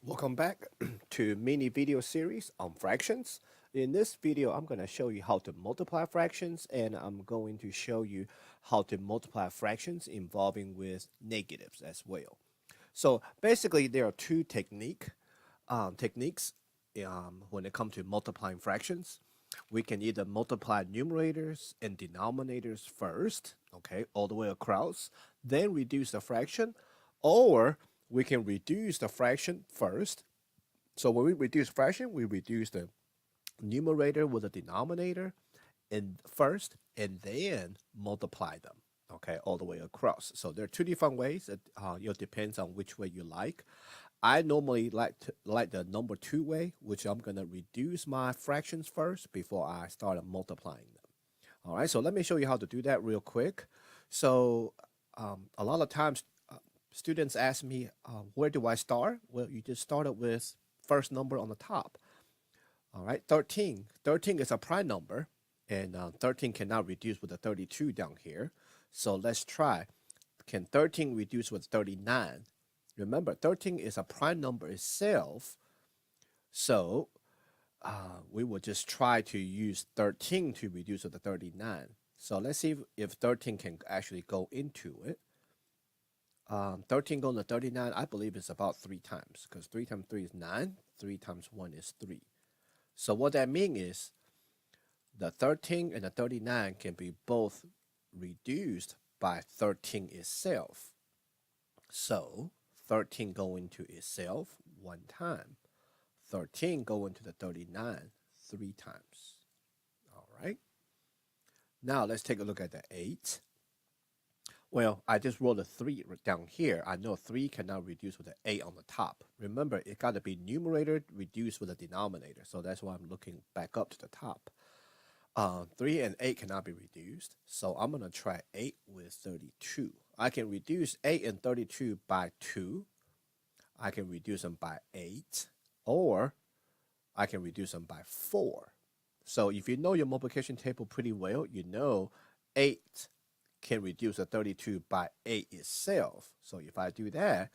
Welcome back to mini video series on fractions. In this video, I'm going to show you how to multiply fractions, and I'm going to show you how to multiply fractions involving with negatives as well. So basically, there are two techniques when it comes to multiplying fractions. We can either multiply numerators and denominators first, okay, all the way across, then reduce the fraction, or we can reduce the fraction first. So when we reduce fraction, we reduce the numerator with the denominator and first, and then multiply them, okay, all the way across. So there are two different ways. It depends on which way you like. I normally like the number two way, which I'm gonna reduce my fractions first before I start multiplying them. All right, so let me show you how to do that real quick. So a lot of times students ask me, where do I start? Well, you just started with first number on the top. All right, 13. 13 is a prime number, and 13 cannot reduce with a 32 down here. So let's try. Can 13 reduce with 39? Remember, 13 is a prime number itself, so we will just try to use 13 to reduce with the 39. So let's see if 13 can actually go into it. 13 going to 39, I believe it's about 3 times, because 3 times 3 is 9, 3 times 1 is 3. So what that means is the 13 and the 39 can be both reduced by 13 itself. So 13 go into itself 1 time. 13 go into the 39 3 times. All right. Now let's take a look at the 8. Well, I just wrote a 3 down here. I know 3 cannot reduce with an 8 on the top. Remember, it got to be numerator reduced with a denominator. So that's why I'm looking back up to the top. 3 and 8 cannot be reduced. So I'm going to try 8 with 32. I can reduce 8 and 32 by 2. I can reduce them by 8. Or I can reduce them by 4. So if you know your multiplication table pretty well, you know 8 can reduce a 32 by 8 itself. So if I do that,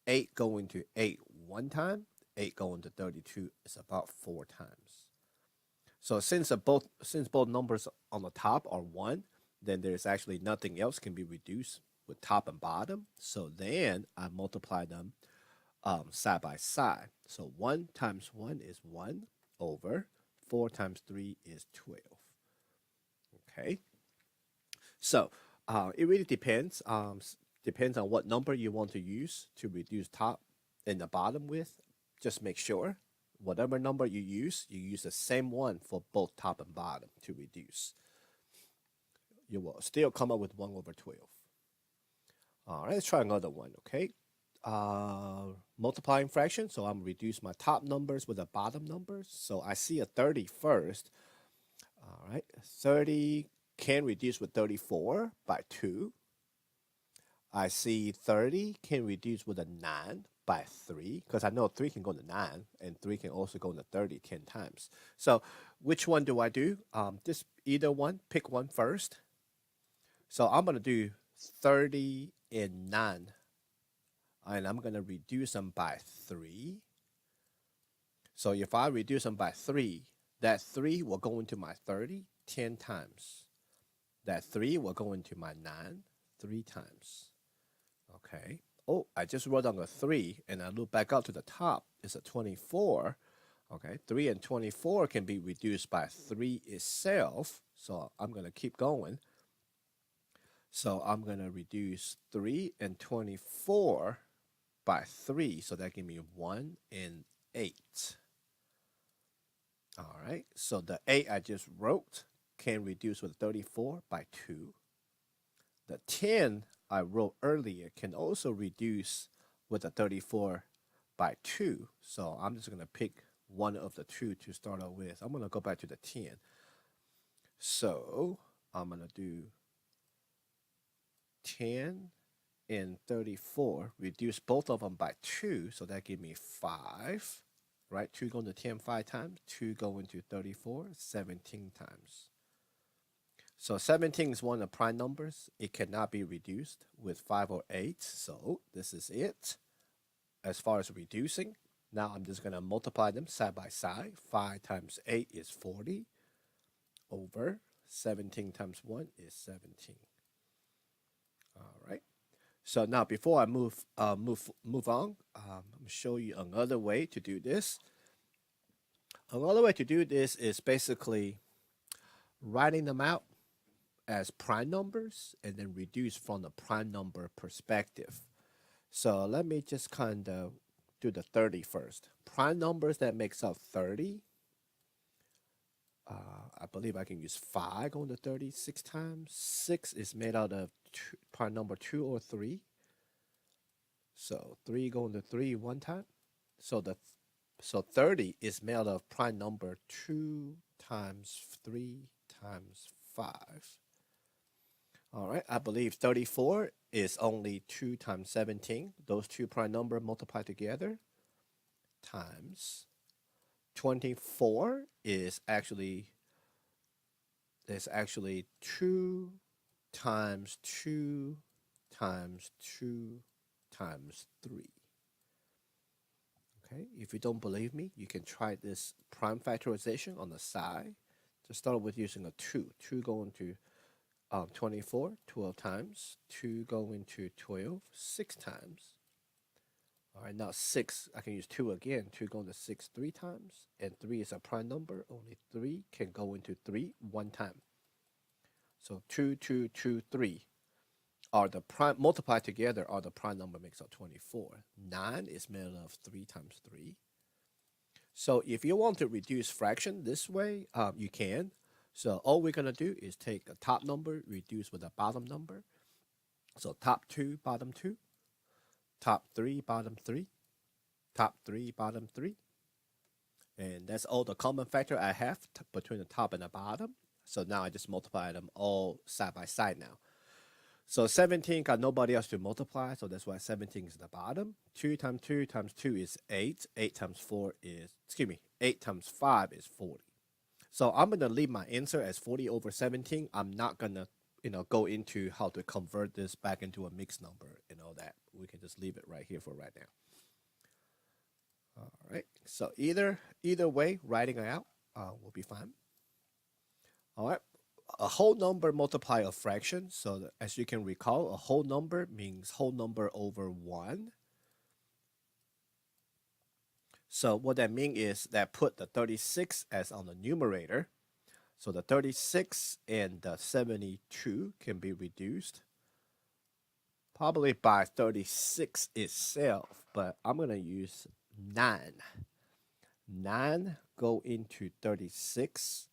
8 go into 8 1 time, 8 go into 32 is about 4 times. So since both numbers on the top are 1, then there's actually nothing else can be reduced with top and bottom. So then I multiply them side by side. So 1 times 1 is 1 over 4 times 3 is 12. Okay. So it really depends. Depends on what number you want to use to reduce top and the bottom with. Just make sure whatever number you use the same one for both top and bottom to reduce. You will still come up with 1 over 12. All right, let's try another one, okay? Multiplying fraction, so I'm reduce my top numbers with the bottom numbers. So I see a 30 first. All right, 30 can reduce with 34 by 2. I see 30 can reduce with a 9 by 3, because I know 3 can go to 9, and 3 can also go to 30 10 times. So which one do I do? Just either one, pick one first. So I'm going to do 30 and 9, and I'm going to reduce them by 3. So if I reduce them by 3, that 3 will go into my 30 10 times. That 3 will go into my 9 3 times. Okay. Oh, I just wrote down a 3, and I look back up to the top. It's a 24. Okay, 3 and 24 can be reduced by 3 itself. So I'm going to keep going. So I'm going to reduce 3 and 24 by 3. So that gives me 1 and 8. All right, so the 8 I just wrote can reduce with 34 by 2. The 10 I wrote earlier can also reduce with a 34 by 2. So I'm just going to pick one of the two to start out with. I'm going to go back to the 10. So I'm going to do 10 and 34. Reduce both of them by 2. So that gives me 5. Right? 2 going to 10 5 times. 2 go into 34 17 times. So 17 is one of the prime numbers. It cannot be reduced with 5 or 8. So this is it as far as reducing. Now I'm just going to multiply them side by side. 5 times 8 is 40 over 17 times 1 is 17. All right. So now before I move on, I'm going to show you another way to do this. Another way to do this is basically writing them out as prime numbers and then reduce from the prime number perspective. So let me just kind of do the 30 first. Prime numbers that makes up 30. I believe I can use 5 going to 30 6 times. 6 is made out of prime number 2 or 3. So 3 going to 3 one time. So 30 is made out of prime number 2 times 3 times 5. All right, I believe 34 is only 2 times 17. Those two prime number multiplied together times 24 is actually 2 times 2 times 2 times 3. Okay, if you don't believe me, you can try this prime factorization on the side. To start with using a 2. 2 going to 24, 12 times. 2 going to 12, 6 times. All right, now 6, I can use 2 again. 2 going to 6 3 times. And 3 is a prime number. Only 3 can go into 3 one time. So 2, 2, 2, 3 are the prime, multiplied together are the prime number makes up 24. 9 is made of 3 times 3. So if you want to reduce fraction this way, you can. So all we're going to do is take a top number, reduce with a bottom number. So top 2, bottom 2. Top 3, bottom 3. Top 3, bottom 3. And that's all the common factor I have between the top and the bottom. So now I just multiply them all side by side now. So 17 got nobody else to multiply, so that's why 17 is the bottom. 2 times 2 times 2 is 8. 8 times 4 is, 8 times 5 is 40. So I'm going to leave my answer as 40 over 17. I'm not going to, go into how to convert this back into a mixed number and all that. We can just leave it right here for right now. All right. So either way, writing it out will be fine. All right. A whole number multiply a fraction. So as you can recall, a whole number means whole number over 1. So what that means is that put the 36 as on the numerator. So the 36 and the 72 can be reduced probably by 36 itself, but I'm going to use 9. 9 go into 36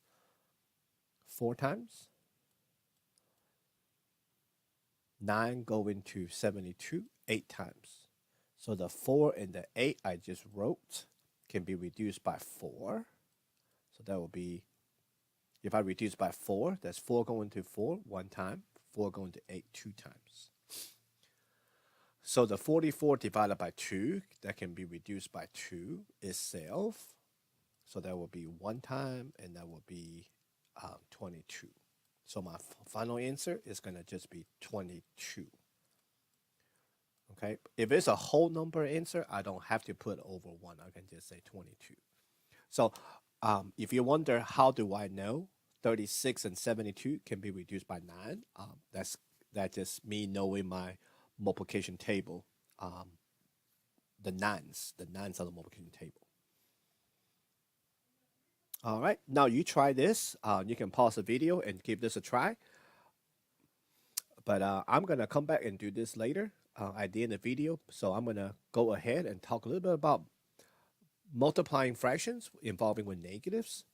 4 times. 9 go into 72 8 times. So the 4 and the 8 I just wrote can be reduced by 4. So that will be, if I reduce by 4, that's 4 going to 4 one time, 4 going to 8 2 times. So the 44 divided by 2, that can be reduced by 2 itself. So that will be 1 time, and that will be 22. So my final answer is going to just be 22. Okay, if it's a whole number answer, I don't have to put over 1. I can just say 22. So if you wonder how do I know 36 and 72 can be reduced by 9, that's just me knowing my multiplication table, the nines of the multiplication table. All right, now you try this. You can pause the video and give this a try. But I'm going to come back and do this later at the end of the video. So I'm going to go ahead and talk a little bit about multiplying fractions involving with negatives.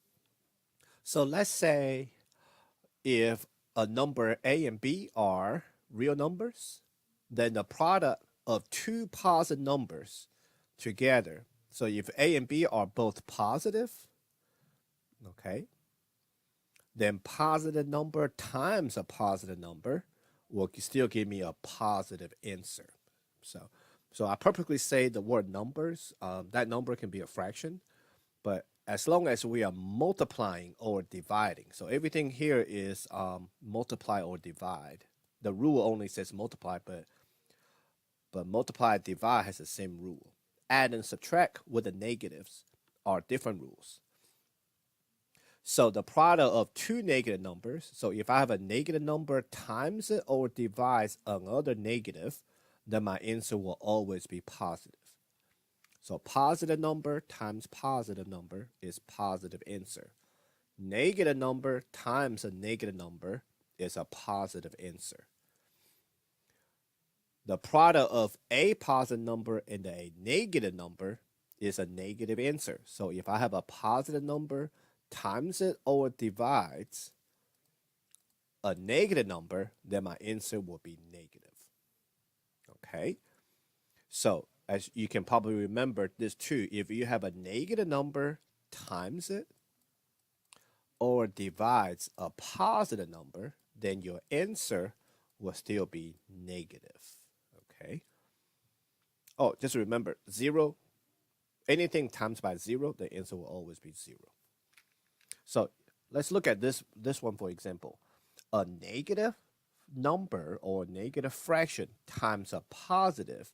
So let's say if a number A and B are real numbers, then the product of two positive numbers together. So if A and B are both positive, okay, then positive number times a positive number will still give me a positive answer. So I purposely say the word numbers. That number can be a fraction, but as long as we are multiplying or dividing, so everything here is multiply or divide. The rule only says multiply, but multiply and divide has the same rule. add and subtract with the negatives are different rules. So the product of two negative numbers, so if I have a negative number times it or divides another negative, then my answer will always be positive. So positive number times positive number is positive answer. Negative number times a negative number is a positive answer. The product of a positive number and a negative number is a negative answer. So if I have a positive number times it or divides a negative number, then my answer will be negative. Okay? So as you can probably remember this too, if you have a negative number times it or divides a positive number, then your answer will still be negative. Okay? Oh, just remember, zero, anything times by zero, the answer will always be zero. So let's look at this one for example. A negative number or negative fraction times a positive,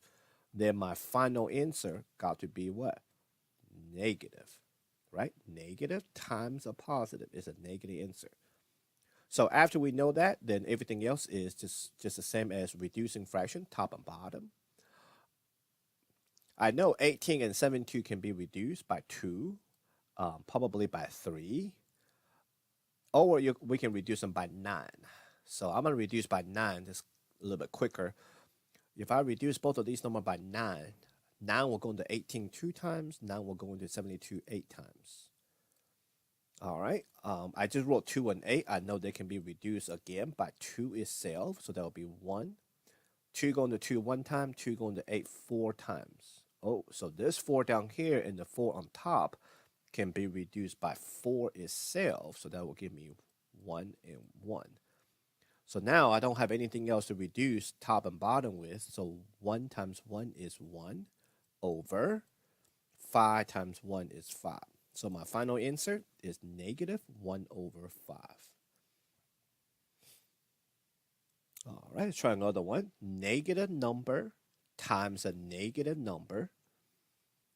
then my final answer got to be what? Negative, right? Negative times a positive is a negative answer. So after we know that, then everything else is just the same as reducing fraction, top and bottom. I know 18 and 72 can be reduced by 2, probably by 3, or we can reduce them by 9. So I'm going to reduce by 9 just a little bit quicker. If I reduce both of these numbers by 9, 9 will go into 18 2 times, 9 will go into 72 8 times. All right, I just wrote 2 and 8. I know they can be reduced again by 2 itself, so that will be 1. 2 going to 2 1 time, 2 going to 8 4 times. Oh, so this 4 down here and the 4 on top can be reduced by 4 itself, so that will give me 1 and 1. So now I don't have anything else to reduce top and bottom with, so 1 times 1 is 1 over 5 times 1 is 5. So my final answer is negative 1 over 5. All right, let's try another one. Negative number times a negative number.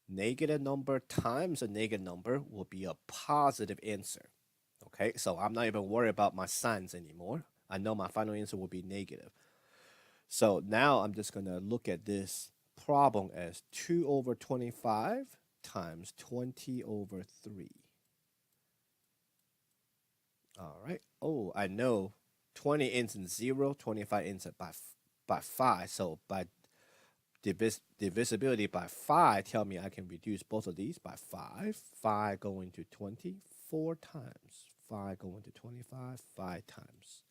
Negative number times a negative number will be a positive answer. Okay, so I'm not even worried about my signs anymore. I know my final answer will be negative. So now I'm just going to look at this problem as 2 over 25 times 20 over 3. All right. Oh, I know 20 ends in 0, 25 ends by 5. So by divisibility by 5 tell me I can reduce both of these by 5. 5 going to 20 4 times. 5 going to 25 5 times.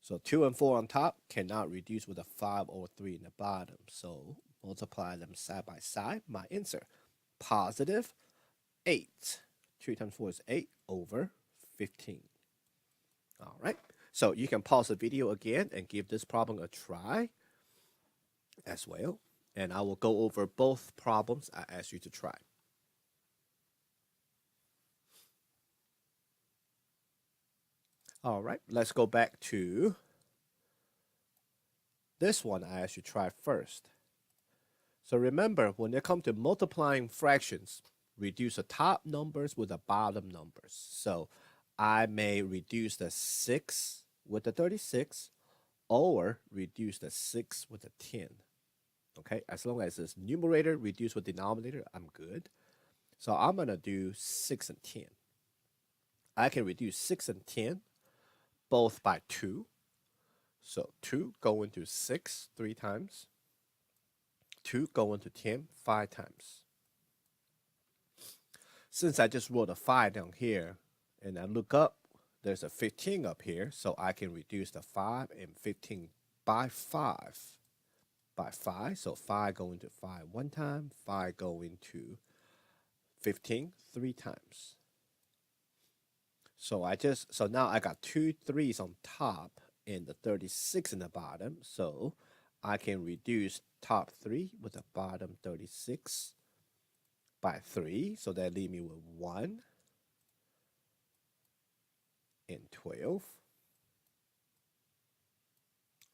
So 2 and 4 on top cannot reduce with a 5 or 3 in the bottom. So multiply them side by side. My answer, positive 8. 2 times 4 is 8 over 15. All right. So you can pause the video again and give this problem a try as well. And I will go over both problems I asked you to try. All right, let's go back to this one I asked you to try first. So remember, when it comes to multiplying fractions, reduce the top numbers with the bottom numbers. So I may reduce the 6 with the 36 or reduce the 6 with the 10. Okay, as long as it's numerator reduced with denominator, I'm good. So I'm going to do 6 and 10. I can reduce 6 and 10 both by 2. So 2 go into 6 3 times. 2 go into 10 5 times. Since I just wrote a 5 down here, and I look up, there's a 15 up here, so I can reduce the 5 and 15 by 5. By 5, so 5 go into 5 1 time, 5 go into 15 3 times. So now I got 2 3s on top and the 36 in the bottom, so I can reduce top 3 with the bottom 36 by 3, so that leaves me with 1 and 12.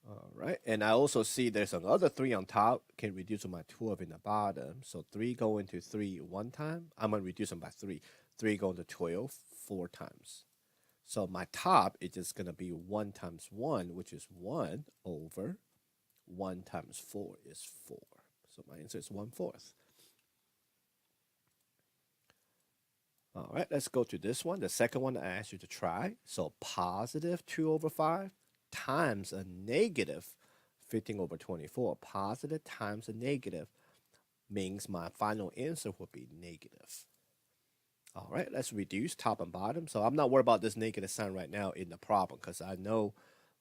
All right, and I also see there's another 3 on top, can reduce to my 12 in the bottom. So 3 go into 3 one time. I'm going to reduce them by 3. 3 go into 12 4 times. So my top is just going to be 1 times 1, which is 1 over 1 times 4 is 4. So my answer is 1/4. All right, let's go to this one. The second one I asked you to try. So positive 2 over 5 times a negative 15 over 24. Positive times a negative means my final answer will be negative. All right, let's reduce top and bottom. So I'm not worried about this negative sign right now in the problem because I know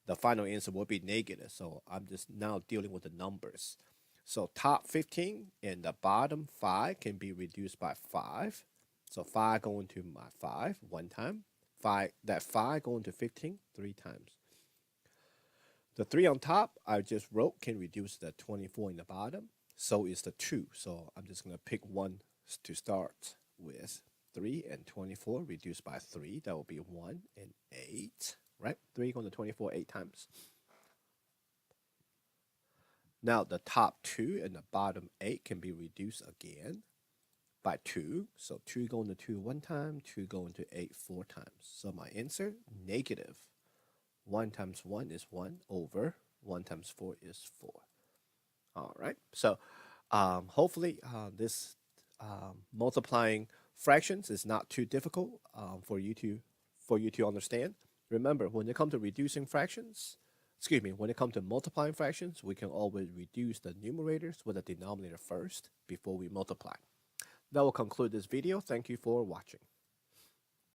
the final answer will be negative. So I'm just now dealing with the numbers. So top 15 and the bottom 5 can be reduced by 5. So 5 going to my 5 one time. 5 going to 15 3 times. The 3 on top I just wrote can reduce the 24 in the bottom. So is the 2. So I'm just going to pick one to start with. 3 and 24 reduced by 3. That will be 1 and 8. Right? 3 going to 24 8 times. Now the top 2 and the bottom 8 can be reduced again by 2. So 2 going to 2 one time, 2 going to 8 4 times. So my answer, negative. 1 times 1 is 1 over 1 times 4 is 4. All right. So hopefully this multiplying fractions is not too difficult for you to understand. Remember, when it comes to reducing fractions, when it comes to multiplying fractions, we can always reduce the numerators with the denominator first before we multiply. That will conclude this video. Thank you for watching.